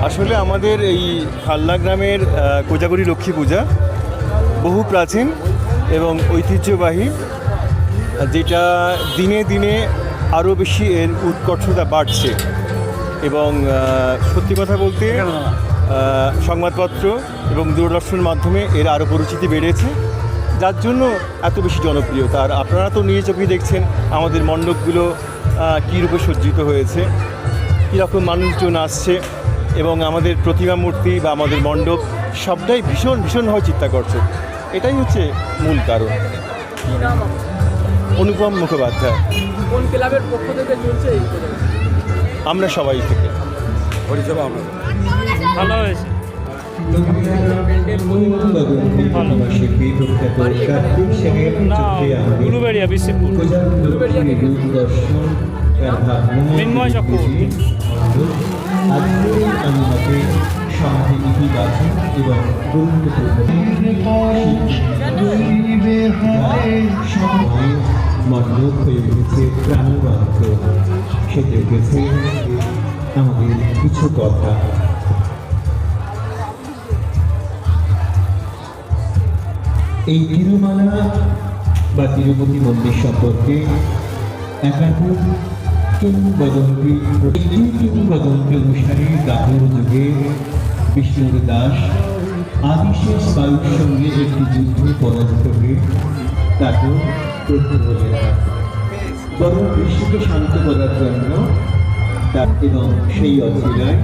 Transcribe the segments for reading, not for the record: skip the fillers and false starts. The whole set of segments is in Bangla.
আসলে আমাদের এই খালনা গ্রামের কোজাগরী লক্ষ্মী পূজা বহু প্রাচীন এবং ঐতিহ্যবাহী, যেটা দিনে দিনে আরও বেশি এর উৎকর্ষতা বাড়ছে। এবং সত্যি কথা বলতে সংবাদপত্র এবং দূরদর্শনের মাধ্যমে এর আরও পরিচিতি বেড়েছে, যার জন্য এত বেশি জনপ্রিয়তা। আর আপনারা তো নিজ চোখেই দেখছেন আমাদের মণ্ডপগুলো কী রূপে সজ্জিত হয়েছে, কীরকম মানুষজন আসছে, এবং আমাদের প্রতিমা মূর্তি বা আমাদের মণ্ডপ সবটাই ভীষণভাবে চিত্তাকর্ষক। এটাই হচ্ছে মূল কারণ। অনুপম মুখোপাধ্যায়। কোন ক্লাবের পক্ষ থেকে চলছে এই? আমরা সবাই থেকে। পরিষেবা ভালো হয়েছে। উলুবেড়িয়া বিশ্বপুর মৃন্ময় চক্রবর্তী। এবং মণ্ডপ হয়ে উঠেছে প্রাণবন্ত, সেজে উঠেছে আমাদের কিছু কথা। এই তিরুমালা বা তিরুপতি মন্দির সম্পর্কে একাধিক কিংবদন্তি অনুসারী দ্বাপর যুগে বিষ্ণুর দাস আদিশেষ বায়ুর সঙ্গে একটি যুদ্ধে পরাজিত হয়ে তাকে প্রভু বলে, বরং বিষ্ণুকে শান্ত করার জন্য এবং সেই অছিলায়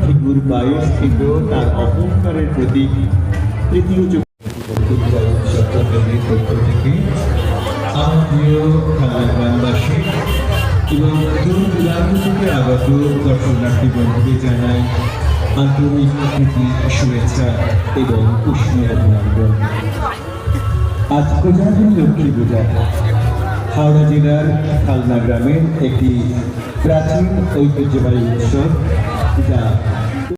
ঠিকুর পায়ে স্থিত তার অহংকারের প্রতীক তৃতীয় চট্টগ্রামের পক্ষ থেকে আমার প্রিয় খালনা গ্রামবাসী এবং দূর দূরান্ত থেকে আগত দর্শনার্থী বন্ধুকে জানাই আন্তরিক প্রীতি, শুভেচ্ছা এবং উষ্ণ অভিনন্দন। আজ কোজাগরী লক্ষ্মী পূজা হাওড়া জেলার খালনা গ্রামের একটি প্রাচীন ঐতিহ্যবাহী উৎসব, যা